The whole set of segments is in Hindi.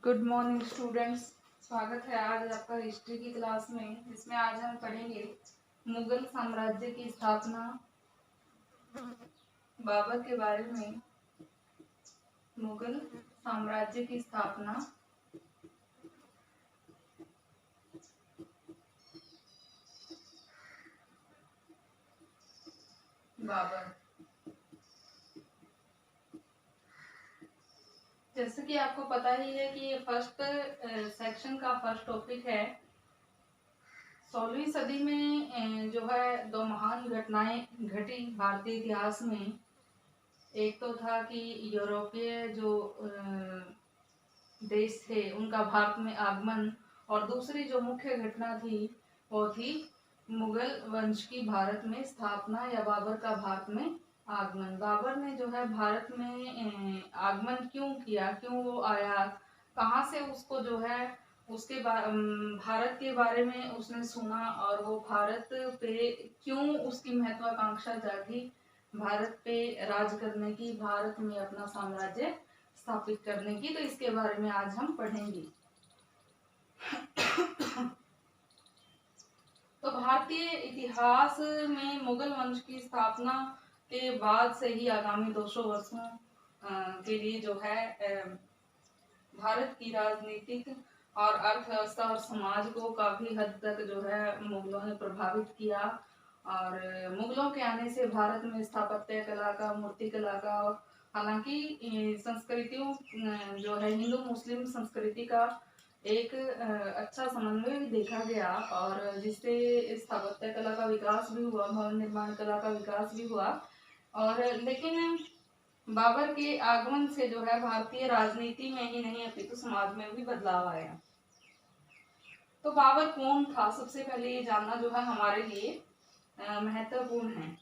Good morning students. स्वागत है आज आपका हिस्ट्री की क्लास में, जिसमें आज हम पढ़ेंगे मुगल साम्राज्य की स्थापना, बाबर के बारे में। मुगल साम्राज्य की स्थापना, बाबर। जैसे कि आपको पता ही है कि ये फर्स्ट सेक्शन का फर्स्ट टॉपिक है। 16वीं सदी में जो है दो महान घटनाएं घटी भारतीय इतिहास में। एक तो था कि यूरोपीय जो देश थे उनका भारत में आगमन, और दूसरी जो मुख्य घटना थी वो थी मुगल वंश की भारत में स्थापना या बाबर का भारत में आगमन। बाबर ने जो है भारत में आगमन क्यों किया, क्यों वो आया, कहाँ से उसको जो है उसके भारत के बारे में उसने सुना, और वो भारत पे क्यों उसकी महत्वाकांक्षा जागी भारत पे राज करने की, भारत में अपना साम्राज्य स्थापित करने की। तो इसके बारे में आज हम पढ़ेंगे। तो भारतीय इतिहास में मुगल वंश की स्थापना के बाद से ही आगामी 200 वर्षों के लिए जो है भारत की राजनीतिक और अर्थव्यवस्था और समाज को काफी हद तक जो है मुगलों ने प्रभावित किया। और मुगलों के आने से भारत में स्थापत्य कला का, मूर्ति कला का, हालांकि संस्कृतियों जो है हिंदू मुस्लिम संस्कृति का एक अच्छा समन्वय भी देखा गया, और जिससे स्थापत्य कला का विकास भी हुआ, भवन निर्माण कला का विकास भी हुआ। और लेकिन बाबर के आगमन से जो है भारतीय राजनीति में ही नहीं अपितु समाज में भी बदलाव आया। तो बाबर कौन था, सबसे पहले ये जानना जो है हमारे लिए महत्वपूर्ण है।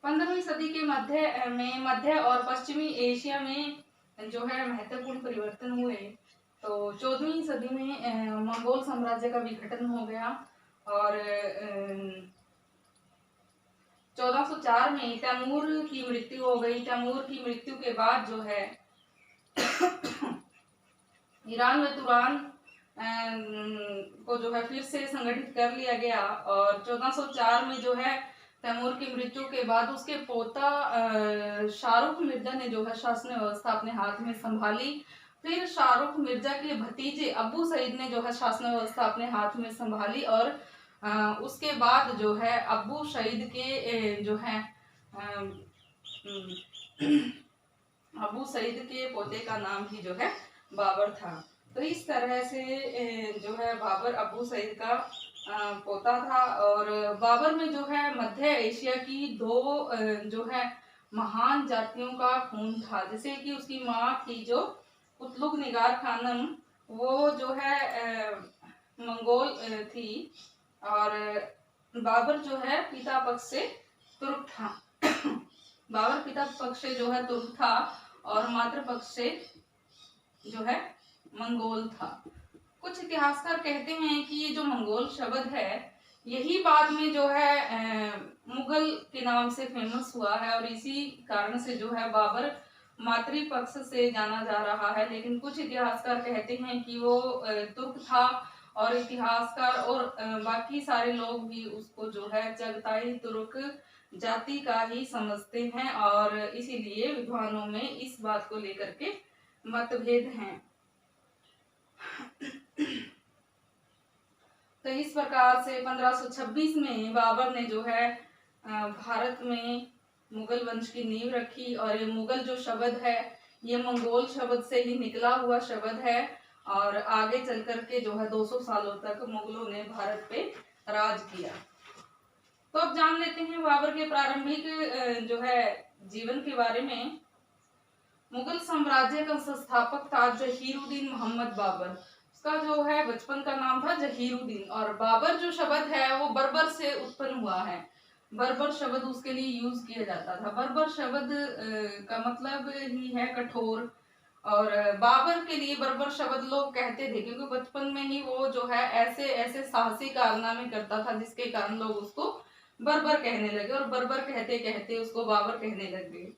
15वीं सदी के मध्य और पश्चिमी एशिया में जो है महत्वपूर्ण परिवर्तन हुए। तो 14वीं सदी में मंगोल साम्राज्य का विघटन हो गया, और 1404 में तैमूर की मृत्यु हो गई। तैमूर की मृत्यु के बाद जो है ईरान व तुरान को जो है फिर से संगठित कर लिया गया, और 1404 में जो है तैमूर की मृत्यु के बाद उसके पोता शाहरुख मिर्जा ने जो है शासन व्यवस्था अपने हाथ में संभाली। फिर शाहरुख मिर्जा के भतीजे अबू सईद ने जो है शासन व्यवस्था अपने हाथ में संभाली, और उसके बाद जो है अबू सईद के जो है अबू सईद के पोते का भी जो है बाबर था। तो इस तरह से जो है बाबर अबू सईद का पोता था। और बाबर में जो है मध्य एशिया की दो जो है महान जातियों का खून था। जैसे कि उसकी माँ थी जो कुतलुग निगार खानम, वो जो है मंगोल थी, और बाबर जो है पिता पक्ष से तुर्क था। बाबर पिता पक्ष से जो है तुर्क था, और मातृ पक्ष से जो है मंगोल था। कुछ इतिहासकार कहते हैं कि ये जो मंगोल शब्द है यही बाद में जो है मुगल के नाम से फेमस हुआ है, और इसी कारण से जो है बाबर मातृपक्ष से जाना जा रहा है। लेकिन कुछ इतिहासकार कहते हैं कि वो तुर्क था, और इतिहासकार और बाकी सारे लोग भी उसको जो है चगताई तुर्क जाति का ही समझते हैं, और इसीलिए विद्वानों में इस बात को लेकर के मतभेद हैं। तो इस प्रकार से 1526 में बाबर ने जो है भारत में मुगल वंश की नींव रखी, और ये मुगल जो शब्द है ये मंगोल शब्द से ही निकला हुआ शब्द है, और आगे चल करके जो है 200 सालों तक मुगलों ने भारत पे राज किया। तो अब जान लेते हैं बाबर के प्रारंभिक जो है जीवन के बारे में। मुगल साम्राज्य का संस्थापक था जहीरुद्दीन मोहम्मद बाबर। उसका जो है बचपन का नाम था जहीरुद्दीन, और बाबर जो शब्द है वो बर्बर से उत्पन्न हुआ है। बर्बर शब्द उसके लिए यूज किया जाता था। बर्बर शब्द का मतलब ही है कठोर, और बाबर के लिए बर्बर शब्द लोग कहते थे क्योंकि बचपन में ही वो जो है ऐसे ऐसे साहसी कारनामे करता था, जिसके कारण लोग उसको बर्बर कहने लगे, और बर्बर कहते कहते उसको बाबर कहने लग गए।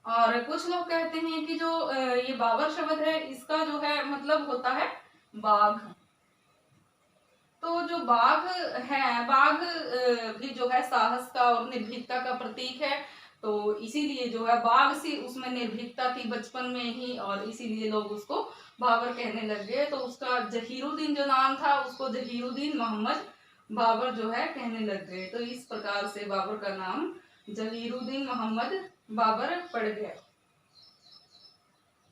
और कुछ लोग कहते हैं कि जो ये बाबर शब्द है इसका जो है मतलब होता है बाघ। तो जो बाघ है, बाघ भी जो है साहस का और निर्भीकता का प्रतीक है। तो इसीलिए जो है बाघ सी उसमें निर्भीकता थी बचपन में ही, और इसीलिए लोग उसको बाबर कहने लग गए। तो उसका जहीरुद्दीन जो नाम था उसको जहीरुद्दीन मोहम्मद बाबर जो है कहने लग गए। तो इस प्रकार से बाबर का नाम जहीरुद्दीन मोहम्मद बाबर पड़ गया।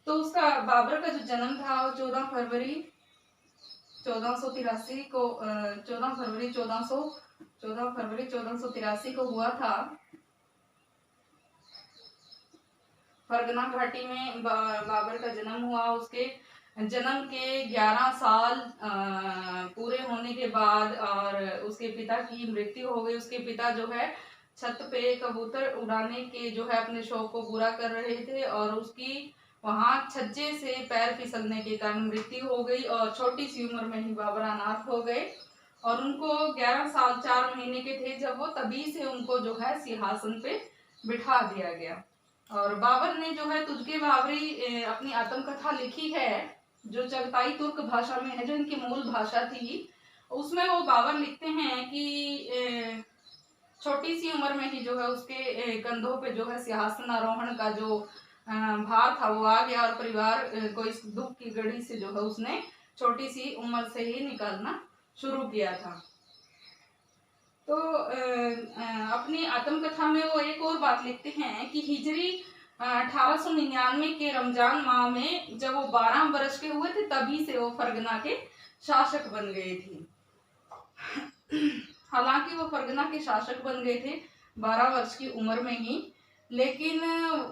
तो उसका बाबर का जो जन्म था वो 1483 को 14 फरवरी 1483 को हुआ था। फरगना घाटी में बाबर का जन्म हुआ। उसके जन्म के 11 साल पूरे होने के बाद और उसके पिता की मृत्यु हो गई। उसके पिता जो है छत पे कबूतर उड़ाने के जो है अपने शौक को पूरा कर रहे थे, और उसकी वहां छज्जे से पैर फिसलने के कारण मृत्यु हो गई, और छोटी सी उम्र में ही बाबर अनाथ हो गए। और उनको 11 साल 4 महीने के थे जब वो, तभी से उनको जो है सिंहासन पे बिठा दिया गया। और बाबर ने जो है तुर्की बाबरी अपनी आत्मकथा लिखी है, जो चगताई तुर्क भाषा में है, जो इनकी मूल भाषा थी। उसमें वो बाबर लिखते हैं कि छोटी सी उम्र में ही जो है उसके कंधों पे जो है सिंहासन आरोहण का जो भार था वो आ गया, और परिवार को इस दुख की घड़ी से जो है उसने छोटी सी उम्र से ही निकालना शुरू किया था। तो अपनी आत्मकथा में वो एक और बात लिखते हैं कि हिजरी 1899 के रमजान माह में जब वो 12 वर्ष के हुए थे तभी से वो फरगना के शासक बन गए थे। हालांकि वो फरगना के शासक बन गए थे 12 वर्ष की उम्र में ही, लेकिन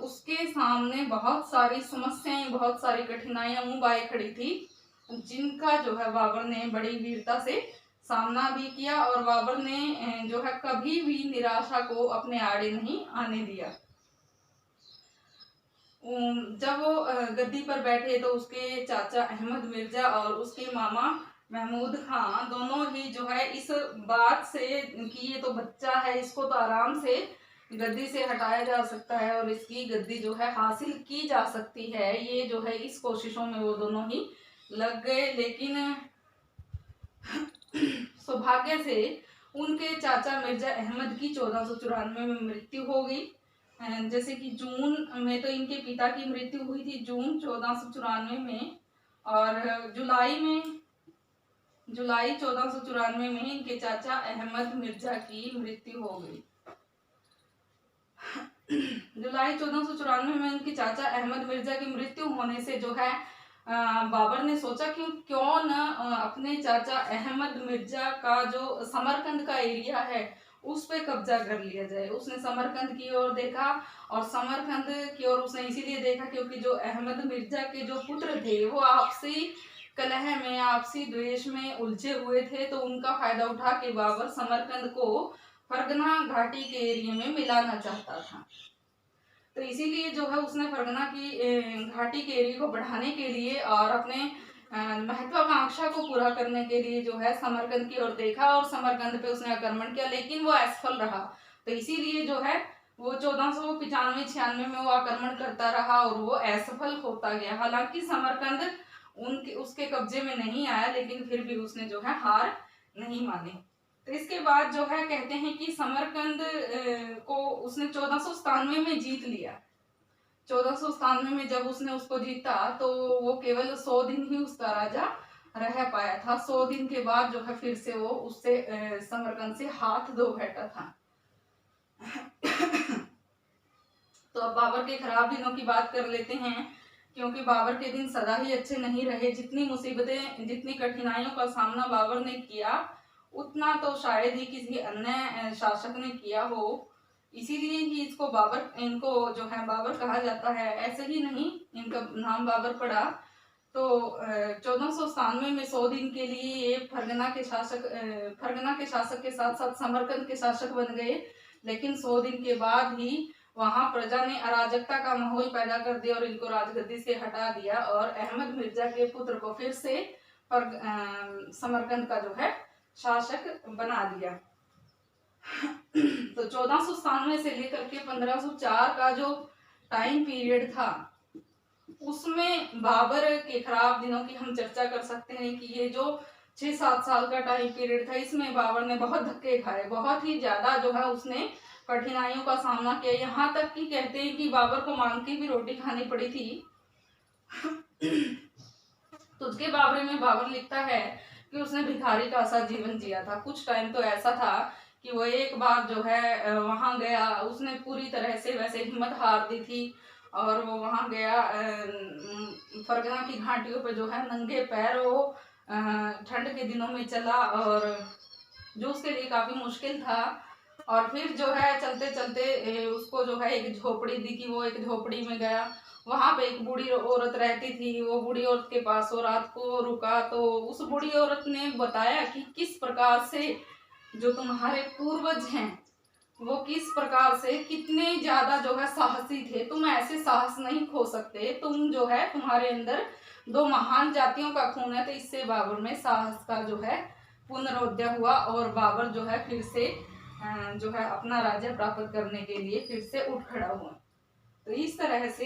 उसके सामने बहुत सारी समस्याएं, बहुत सारी कठिनाइयां मुंह बाए खड़ी थी, जिनका जो है बाबर ने बड़ी वीरता से सामना भी किया। और बाबर ने जो है कभी भी निराशा को अपने आड़े नहीं आने दिया। जब वो गद्दी पर बैठे तो उसके चाचा अहमद मिर्जा और उसके मामा महमूद खान दोनों ही जो है इस बात से कि ये तो बच्चा है, इसको तो आराम से गद्दी से हटाया जा सकता है और इसकी गद्दी जो है हासिल की जा सकती है, ये जो है इस कोशिशों में वो दोनों ही लग गए। लेकिन सौभाग्य से उनके चाचा मिर्जा अहमद की 1494 में मृत्यु हो गई। जैसे कि जून में तो इनके पिता की मृत्यु हुई थी, जून 1494 में, और जुलाई 1494 में इनके चाचा अहमद मिर्जा की मृत्यु हो गई। जुलाई 1494 में इनके चाचा अहमद मिर्जा की मृत्यु होने से जो है बाबर ने सोचा कि क्यों न अपने चाचा अहमद मिर्जा का जो समरकंद का एरिया है उस पे कब्जा कर लिया जाए। उसने समरकंद की ओर देखा, और समरकंद की ओर उसने इसीलिए देखा क्योंकि जो अहमद मिर्जा के जो पुत्र थे वो आपसी कलह में, आपसी द्वेष में उलझे हुए थे। तो उनका फायदा उठा के बाबर समरकंद को फरगना घाटी के एरिया में मिलाना चाहता था। तो इसीलिए जो है उसने फरगना की घाटी के एरिया को बढ़ाने के लिए और अपने महत्वाकांक्षा को पूरा करने के लिए जो है समरकंद की ओर देखा, और समरकंद पे उसने आक्रमण किया, लेकिन वो असफल रहा। तो इसीलिए जो है वो 1495-96 में वो आक्रमण करता रहा और वो असफल होता गया। हालांकि समरकंद उनके उसके कब्जे में नहीं आया, लेकिन फिर भी उसने जो है हार नहीं मानी। तो इसके बाद जो है कहते हैं कि समरकंद को उसने 1497 में जीत लिया। 1497 में जब उसने उसको जीता तो वो केवल 100 दिन ही उसका राजा रह पाया था। 100 दिन के बाद जो है फिर से वो उससे समरकंद से हाथ धो बैठा था। तो अब बाबर के खराब दिनों की बात कर लेते हैं, क्योंकि बाबर के दिन सदा ही अच्छे नहीं रहे। जितनी मुसीबतें, जितनी कठिनाइयों का सामना बाबर ने किया उतना तो शायद ही किसी अन्य शासक ने किया हो। इसीलिए ही इनको जो है बाबर कहा जाता है। ऐसे ही नहीं इनका नाम बाबर पड़ा। तो 1497 में 100 दिन के लिए ये फरगना के शासक के साथ साथ समरकंद के शासक बन गए। लेकिन 100 दिन के बाद ही वहां प्रजा ने अराजकता का माहौल पैदा कर दिया और इनको राजगद्दी से हटा दिया, और अहमद मिर्जा के पुत्र को फिर से समरकंद का जो है शासक बना दिया। तो 1497 से लेकर के 1504 का जो टाइम पीरियड था, उसमें बाबर के खराब दिनों की हम चर्चा कर सकते हैं कि ये जो 6-7 साल का टाइम पीरियड था, इसमें बाबर ने बहुत धक्के खाए, बहुत ही ज्यादा जो है उसने कठिनाइयों का सामना किया। यहाँ तक कि कहते हैं कि बाबर को मांग के भी रोटी खानी पड़ी थी। तुझके बाबरे में बाबर लिखता है कि उसने भिखारी का सा जीवन जिया था। कुछ टाइम तो ऐसा था कि वो एक बार जो है वहां गया, उसने पूरी तरह से वैसे हिम्मत हार दी थी और वो वहां गया फरगना की घाटियों पे जो है नंगे पैर वो ठंड के दिनों में चला, और जो उसके लिए काफी मुश्किल था। और फिर जो है चलते चलते उसको जो है एक झोपड़ी दिखी, वो एक झोपड़ी में गया, वहां पे एक बूढ़ी औरत रहती थी। वो बूढ़ी औरत के पास वो रात को रुका, तो उस बूढ़ी औरत ने बताया कि किस प्रकार से जो तुम्हारे पूर्वज हैं वो किस प्रकार से कितने ज्यादा जो है साहसी थे, तुम ऐसे साहस नहीं खो सकते, तुम जो है तुम्हारे अंदर दो महान जातियों का खून है। तो इससे बाबर में साहस का जो है पुनरोदय हुआ और बाबर जो है फिर से जो है अपना राज्य प्राप्त करने के लिए फिर से उठ खड़ा हुआ। तो इस तरह से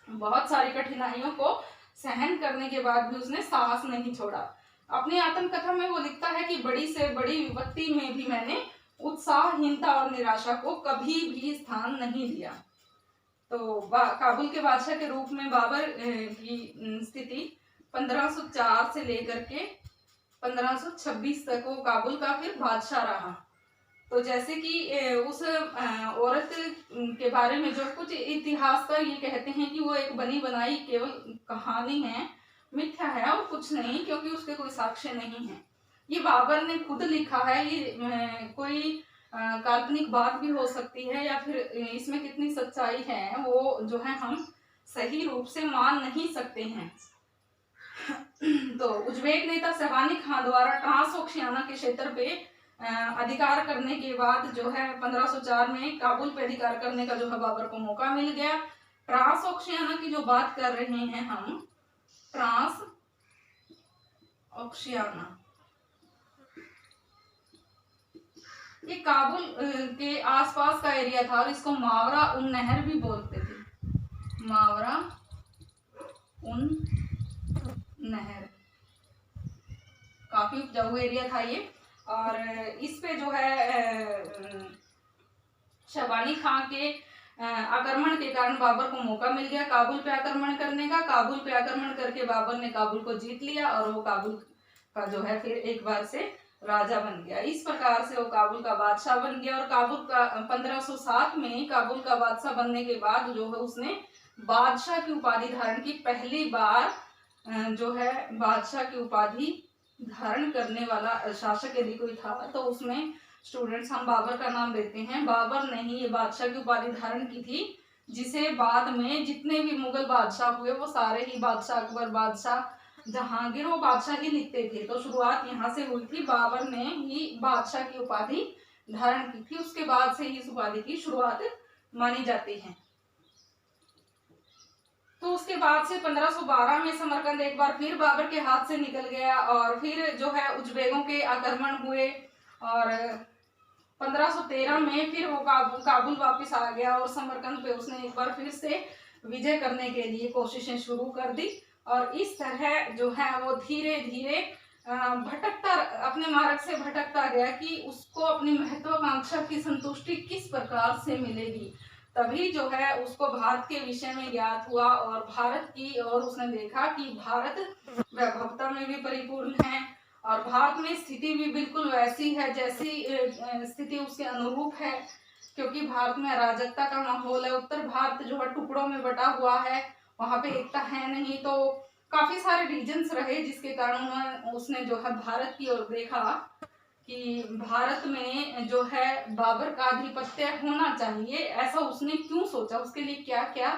बहुत सारी कठिनाइयों को सहन करने के बाद भी उसने साहस नहीं छोड़ा। अपनी आत्मकथा में वो लिखता है कि बड़ी से बड़ी विपत्ति में भी मैंने उत्साहहीनता और निराशा को कभी भी स्थान नहीं दिया। तो काबुल के बादशाह के रूप में बाबर की स्थिति 1504 से लेकर के 1526 तक वो काबुल का फिर बादशाह रहा। तो जैसे कि उस औरत के बारे में जो कुछ इतिहासकार ये कहते हैं कि वो एक बनी बनाई केवल कहानी है, मिथ्या है और कुछ नहीं, क्योंकि उसके कोई साक्ष्य नहीं है। ये बाबर ने खुद लिखा है, ये कोई काल्पनिक बात भी हो सकती है या फिर इसमें कितनी सच्चाई है वो जो है हम सही रूप से मान नहीं सकते हैं। तो उज्बेक नेता शहबानी खान द्वारा ट्रांसओक्शियाना के क्षेत्र पे अधिकार करने के बाद जो है 1504 में काबुल पे अधिकार करने का जो है बाबर को मौका मिल गया। ट्रांसओक्शियाना की जो बात कर रहे हैं हम, ट्रांसओक्शियाना ये काबुल के आसपास का एरिया था और इसको मावरा उन नहर भी बोलते थे, मावरा उन नहर। काफी उपजाऊ एरिया था ये। और इस पे जो है शहबानी खां के आक्रमण के कारण बाबर को मौका मिल गया काबुल पे आक्रमण करने का। काबुल पे आक्रमण करके बाबर ने काबुल को जीत लिया और वो काबुल का जो है फिर एक बार से राजा बन गया। इस प्रकार से वो काबुल का बादशाह बन गया। और काबुल का 1507 में काबुल का बादशाह बनने के बाद जो है उसने बादशाह की उपाधि धारण की। पहली बार जो है बादशाह की उपाधि धारण करने वाला शासक यदि कोई था तो उसमें स्टूडेंट्स हम बाबर का नाम लेते हैं। बाबर ने ही ये बादशाह की उपाधि धारण की थी, जिसे बाद में जितने भी मुगल बादशाह हुए वो सारे ही बादशाह, अकबर बादशाह, जहांगीर, वो बादशाह ही लिखते थे। तो शुरुआत यहाँ से हुई थी, बाबर ने ही बादशाह की उपाधि धारण की थी, उसके बाद से ही इस उपाधि की शुरुआत मानी जाती है। तो उसके बाद से 1512 में समरकंद एक बार फिर बाबर के हाथ से निकल गया और फिर जो है उज्बेकों के आक्रमण हुए और 1513 में फिर वो काबुल वापस आ गया और समरकंद पे उसने एक बार फिर से विजय करने के लिए कोशिशें शुरू कर दी। और इस तरह जो है वो धीरे धीरे भटकता, अपने मार्ग से भटकता गया कि उसको अपनी महत्वाकांक्षा की संतुष्टि किस प्रकार से मिलेगी। तभी जो है उसको भारत के विषय में ज्ञात हुआ और भारत की, और उसने देखा कि भारत वैभवता में भी परिपूर्ण है और भारत में स्थिति भी बिल्कुल वैसी है जैसी स्थिति उसके अनुरूप है, क्योंकि भारत में अराजकता का माहौल है। उत्तर भारत जो है टुकड़ों में बटा हुआ है, वहां पे एकता है नहीं। तो काफी सारे रीजन्स रहे जिसके कारण उसने जो है भारत की ओर देखा कि भारत में जो है बाबर का आधिपत्य होना चाहिए। ऐसा उसने क्यों सोचा, उसके लिए क्या क्या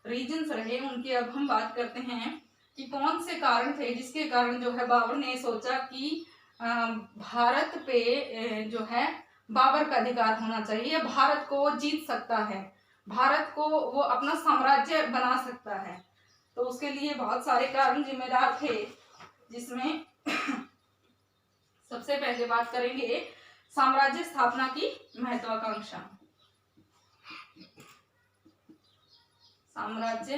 रीजन्स रहे उनकी अब हम बात करते हैं कि कौन से कारण थे जिसके कारण जो है बाबर ने सोचा कि भारत पे जो है बाबर का अधिकार होना चाहिए, भारत को जीत सकता है, भारत को वो अपना साम्राज्य बना सकता है। तो उसके लिए बहुत सारे कारण जिम्मेदार थे, जिसमें सबसे पहले बात करेंगे साम्राज्य स्थापना की महत्वाकांक्षा। साम्राज्य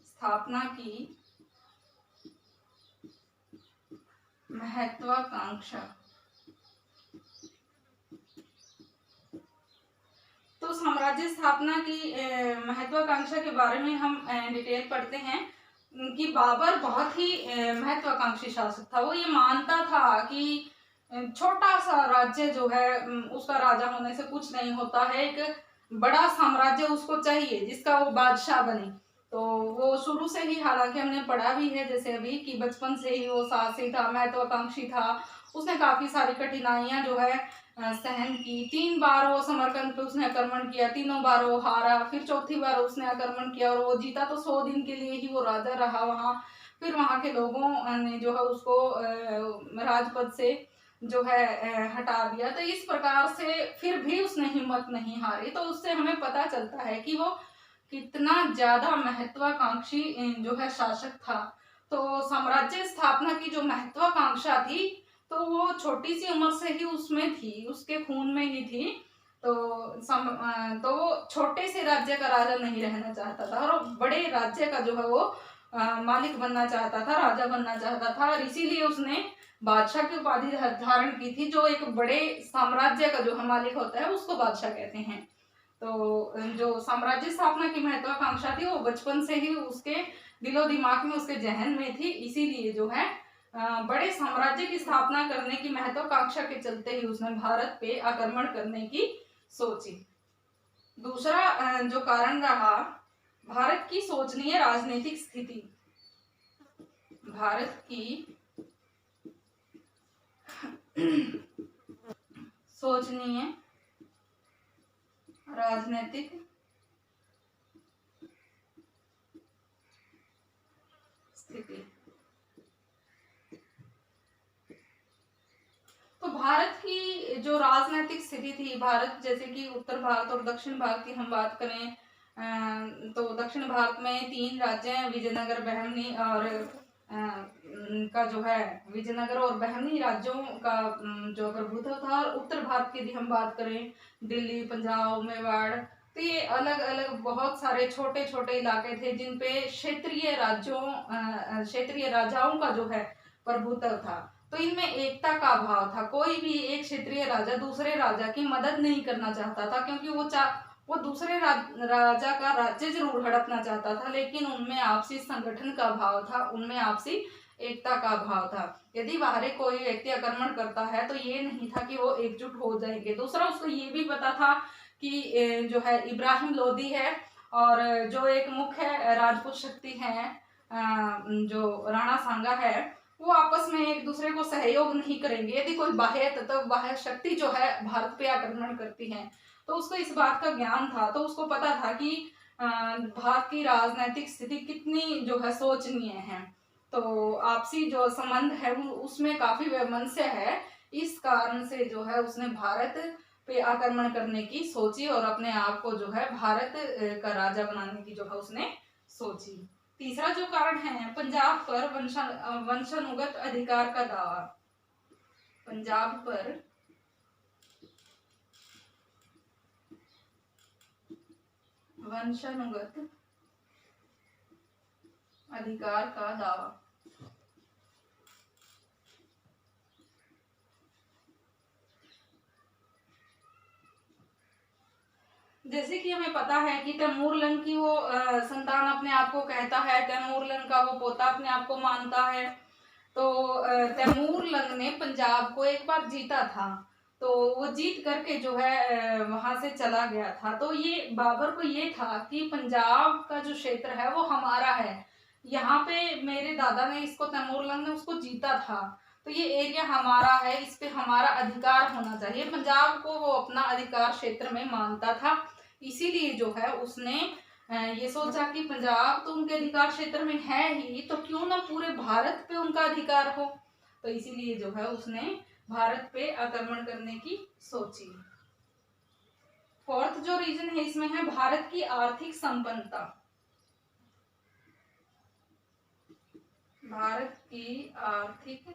स्थापना की महत्वाकांक्षा। तो साम्राज्य स्थापना की महत्वाकांक्षा के बारे में हम डिटेल पढ़ते हैं कि बाबर बहुत ही महत्वाकांक्षी शासक था। वो ये मानता था कि छोटा सा राज्य जो है उसका राजा होने से कुछ नहीं होता है, एक बड़ा साम्राज्य उसको चाहिए जिसका वो बादशाह बने। तो वो शुरू से ही, हालांकि हमने पढ़ा भी है जैसे अभी, कि बचपन से ही वो साहसी था, महत्वाकांक्षी था। उसने काफी सारी कठिनाइयां जो है सहन की। 3 बार वो समरकंद पे उसने आक्रमण किया, तीनों बार वो हारा, फिर चौथी बार उसने आक्रमण किया और वो जीता। तो 100 दिन के लिए ही वो राजा रहा वहां। फिर वहां के लोगों ने जो है उसको राजपद से जो है हटा दिया। तो इस प्रकार से फिर भी उसने हिम्मत नहीं हारी। तो उससे हमें पता चलता है कि वो कितना ज्यादा महत्वाकांक्षी जो है शासक था। तो साम्राज्य स्थापना की जो महत्वाकांक्षा थी, तो वो छोटी सी उम्र से ही उसमें थी, उसके खून में ही थी। तो वो छोटे से राज्य का राजा नहीं रहना चाहता था और बड़े राज्य का जो है वो मालिक बनना चाहता था, राजा बनना चाहता था। और इसीलिए उसने बादशाह की उपाधि धारण की थी। जो एक बड़े साम्राज्य का जो मालिक होता है उसको बादशाह कहते हैं। तो जो साम्राज्य स्थापना की महत्वाकांक्षा थी वो बचपन से ही उसके दिलो दिमाग में, उसके जहन में थी। इसीलिए जो है बड़े साम्राज्य की स्थापना करने की महत्वाकांक्षा के चलते ही उसने भारत पे आक्रमण करने की सोची। दूसरा जो कारण रहा, भारत की शोचनीय राजनीतिक स्थिति। भारत की शोचनीय राजनीतिक स्थिति। तो भारत की जो राजनीतिक स्थिति थी, भारत जैसे कि उत्तर भारत और दक्षिण भारत की हम बात करें तो दक्षिण भारत में 3 राज्य हैं, विजयनगर, बहमनी और का जो है विजयनगर और बहमनी राज्यों का जो प्रभुत्व था। और उत्तर भारत की यदि हम बात करें, दिल्ली, पंजाब, मेवाड़, तो ये अलग अलग बहुत सारे छोटे छोटे इलाके थे जिन पे क्षेत्रीय राजाओं का जो है प्रभुत्व था। तो इनमें एकता का अभाव था। कोई भी एक क्षेत्रीय राजा दूसरे राजा की मदद नहीं करना चाहता था, क्योंकि वो दूसरे राजा का राज्य जरूर हड़पना चाहता था, लेकिन उनमें आपसी संगठन का अभाव था, उनमें आपसी एकता का अभाव था। यदि बाहरी कोई व्यक्ति आक्रमण करता है तो ये नहीं था कि वो एकजुट हो जाएंगे। दूसरा, उसको ये भी पता था कि जो है इब्राहिम लोदी है और जो एक मुख्य राजपूत शक्ति है जो राणा सांगा है, वो आपस में एक दूसरे को सहयोग नहीं करेंगे यदि कोई बाह्य शक्ति जो है भारत पे आक्रमण करती है। तो उसको इस बात का ज्ञान था। तो उसको पता था कि भारत की राजनीतिक स्थिति कितनी जो है शोचनीय है। तो आपसी जो संबंध है उसमें काफी वैमनस्य है। इस कारण से जो है उसने भारत पे आक्रमण करने की सोची और अपने आप को जो है भारत का राजा बनाने की जो है उसने सोची। तीसरा जो कारण है, पंजाब पर वंशानुगत अधिकार का दावा। पंजाब पर वंशानुगत अधिकार का दावा। जैसे कि हमें पता है कि तैमूरलंग की वो संतान अपने आप को कहता है, तैमूरलंग का वो पोता अपने आप को मानता है। तो तैमूरलंग ने पंजाब को एक बार जीता था। तो वो जीत करके जो है वहां से चला गया था। तो ये बाबर को ये था कि पंजाब का जो क्षेत्र है वो हमारा है, यहाँ पे मेरे दादा ने इसको, तैमूरलंग ने उसको जीता था, तो ये एरिया हमारा है, इस पे हमारा अधिकार होना चाहिए। पंजाब को वो अपना अधिकार क्षेत्र में मानता था। इसीलिए जो है उसने ये सोचा कि पंजाब तो उनके अधिकार क्षेत्र में है ही, तो क्यों ना पूरे भारत पे उनका अधिकार हो। तो इसीलिए जो है उसने भारत पे आक्रमण करने की सोची। फोर्थ जो रीजन है इसमें है भारत की आर्थिक संपन्नता। भारत की आर्थिक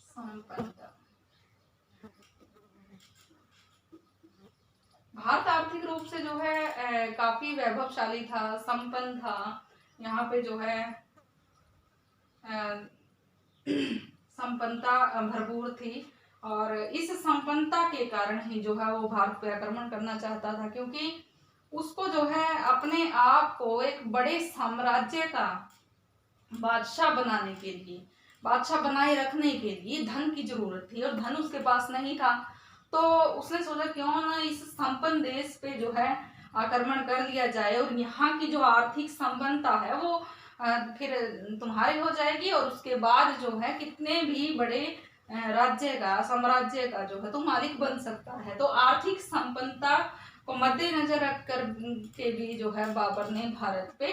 संपन्नता। रूप से जो है काफी वैभवशाली था, संपन्न था। यहाँ पे जो है संपन्नता भरपूर थी, और इस संपन्नता के कारण ही जो है वो भारत पे आक्रमण करना चाहता था, क्योंकि उसको जो है अपने आप को एक बड़े साम्राज्य का बादशाह बनाने के लिए, बादशाह बनाए रखने के लिए धन की जरूरत थी, और धन उसके पास नहीं था। तो उसने सोचा क्यों ना इस संपन्न देश पे जो है आक्रमण कर लिया जाए, और यहाँ की जो आर्थिक संपन्नता है वो फिर तुम्हारी हो जाएगी, और उसके बाद जो है कितने भी बड़े राज्य का, साम्राज्य का जो है तो मालिक बन सकता है। तो आर्थिक संपन्नता को मद्देनजर रख कर के भी जो है बाबर ने भारत पे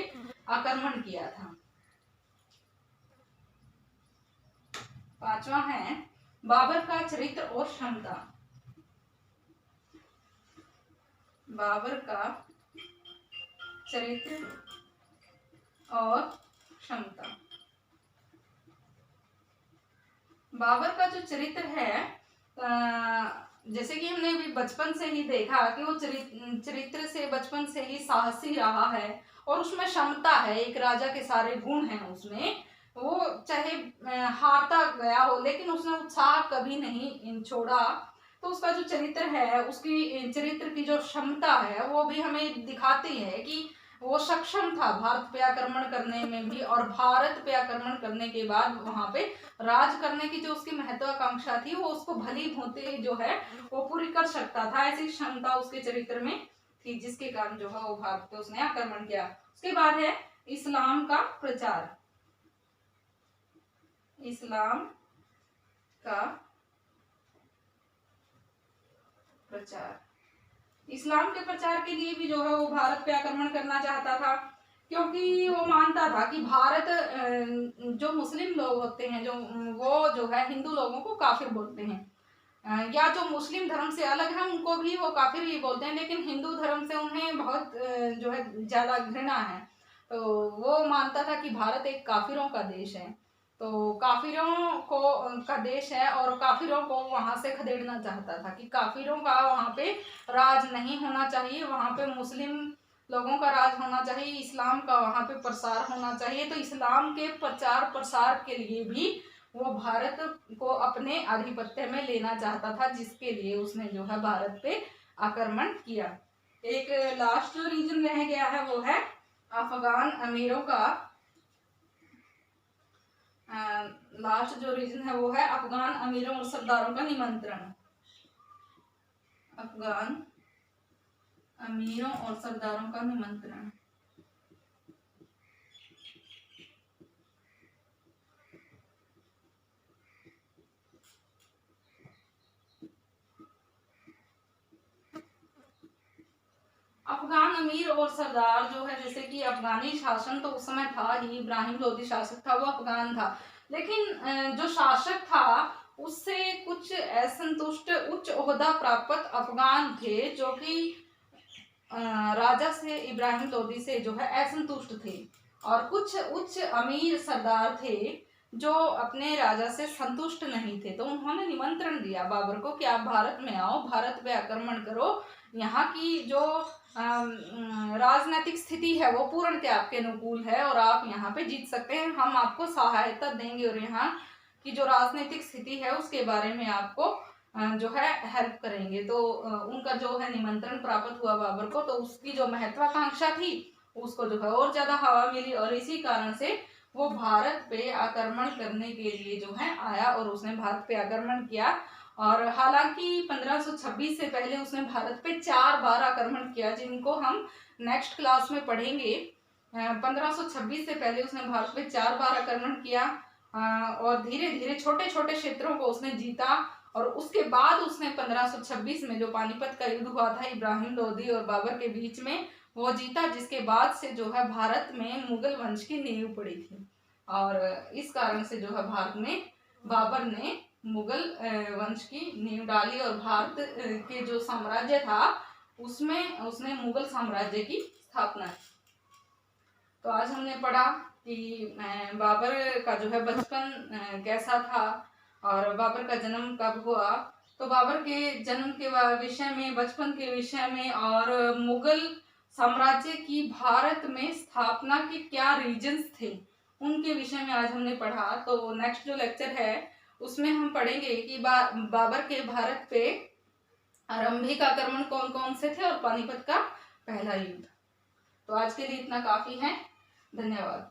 आक्रमण किया था। पांचवा है बाबर का चरित्र और क्षमता। बाबर का चरित्र और क्षमता। बाबर का जो चरित्र है, जैसे कि हमने भी बचपन से ही देखा कि वो चरित्र से बचपन से ही साहसी रहा है, और उसमें क्षमता है, एक राजा के सारे गुण हैं उसमें। वो चाहे हारता गया हो लेकिन उसने उत्साह कभी नहीं छोड़ा। तो उसका जो चरित्र है, उसकी चरित्र की जो क्षमता है वो भी हमें दिखाती है कि वो सक्षम था भारत पे आक्रमण करने में भी, और भारत पे आक्रमण करने के बाद वहां पे राज करने की जो उसकी महत्वाकांक्षा थी वो उसको भली भांति जो है वो पूरी कर सकता था। ऐसी क्षमता उसके चरित्र में थी, जिसके कारण जो है वो भारत पे उसने आक्रमण किया। उसके बाद है इस्लाम का प्रचार। इस्लाम का प्रचार। इस्लाम के प्रचार के लिए भी जो है वो भारत पे आक्रमण करना चाहता था, क्योंकि वो मानता था कि भारत, जो मुस्लिम लोग होते हैं जो वो जो है हिंदू लोगों को काफिर बोलते हैं, या जो मुस्लिम धर्म से अलग है उनको भी वो काफिर ही बोलते हैं, लेकिन हिंदू धर्म से उन्हें बहुत जो है ज्यादा घृणा है। तो वो मानता था कि भारत एक काफिरों का देश है, तो काफिरों को का देश है, और काफिरों को वहां से खदेड़ना चाहता था कि काफिरों का वहां पे राज नहीं होना चाहिए, वहां पे मुस्लिम लोगों का राज होना चाहिए, इस्लाम का वहां पे प्रसार होना चाहिए। तो इस्लाम के प्रचार प्रसार के लिए भी वो भारत को अपने आधिपत्य में लेना चाहता था, जिसके लिए उसने जो है भारत पे आक्रमण किया। एक लास्ट जो रीजन रह गया है वो है अफगान अमीरों का, लास्ट जो रीजन है वो है अफगान अमीरों और सरदारों का निमंत्रण। अफगान अमीरों और सरदारों का निमंत्रण। अफगान अमीर और सरदार जो है, जैसे कि अफगानी शासन तो उस समय था ही, इब्राहिम लोदी शासक था वो अफगान था, लेकिन जो शासक था उससे कुछ असंतुष्ट उच्च ओहदा प्राप्त अफगान थे, जो कि राजा से, इब्राहिम लोदी से जो है असंतुष्ट थे, और कुछ उच्च अमीर सरदार थे जो अपने राजा से संतुष्ट नहीं थे। तो उन्होंने निमंत्रण दिया बाबर को कि आप भारत में आओ, भारत पे आक्रमण करो, यहाँ की जो राजनीतिक स्थिति है वो पूर्णतः आपके अनुकूल है, और आप यहाँ पे जीत सकते हैं, हम आपको सहायता देंगे, और यहाँ की जो राजनीतिक स्थिति है उसके बारे में आपको जो है हेल्प करेंगे। तो उनका जो है निमंत्रण प्राप्त हुआ बाबर को, तो उसकी जो महत्वाकांक्षा थी उसको जो है और ज्यादा हवा मिली, और इसी कारण से वो भारत पे आक्रमण करने के लिए जो है आया, और उसने भारत पे आक्रमण किया। और हालांकि 1526 से पहले उसने भारत पे 4 बार आक्रमण किया, जिनको हम नेक्स्ट क्लास में पढ़ेंगे। 1526 से पहले उसने भारत पे 4 बार आक्रमण किया, और धीरे धीरे छोटे छोटे क्षेत्रों को उसने जीता, और उसके बाद उसने 1526 में जो पानीपत का युद्ध हुआ था इब्राहिम लोदी और बाबर के बीच में, वो जीता, जिसके बाद से जो है भारत में मुगल वंश की नींव पड़ी थी, और इस कारण से जो है भारत में बाबर ने मुगल वंश की नींव डाली, और भारत के जो साम्राज्य था उसमें उसने मुगल साम्राज्य की स्थापना की। तो आज हमने पढ़ा कि बाबर का जो है बचपन कैसा था, और बाबर का जन्म कब हुआ। तो बाबर के जन्म के विषय में, बचपन के विषय में और मुगल साम्राज्य की भारत में स्थापना के क्या रीजन्स थे उनके विषय में आज हमने पढ़ा। तो नेक्स्ट जो लेक्चर है उसमें हम पढ़ेंगे कि बाबर के भारत पे आरंभिक आक्रमण कौन कौन से थे और पानीपत का पहला युद्ध। तो आज के लिए इतना काफी है। धन्यवाद।